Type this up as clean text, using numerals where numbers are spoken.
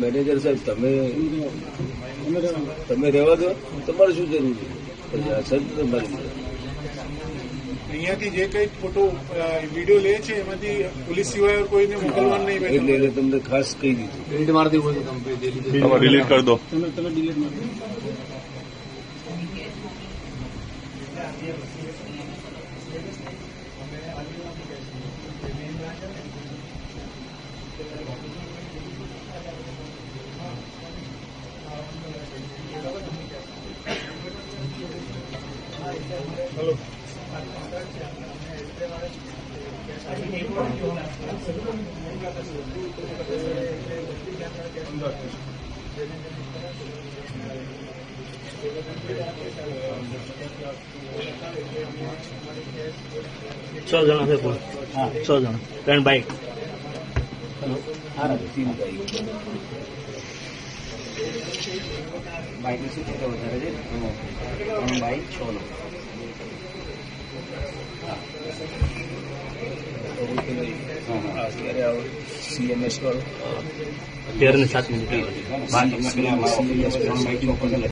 Manager સાહેબ તમે રહેવા દો, તમારે શું જરૂર છે? અહીંયાથી જે કઈ ફોટો વિડીયો લે છે એમાંથી પોલીસ સિવાય કોઈને મોકલવાનું નહીં. એટલે તમને ખાસ કહી દીધું ડિલીટ મારી દેવું ડિલીટ કરી દો. તમે ડિલીટ મારી હલો. છ જણા છે કુલ. હા 6 જણા, 3 બાઇક. બાઇકની શું છે વધારે છે? 3 બાઇક 6 નો. CMS વાળો 13 ને 7 મિનિટ.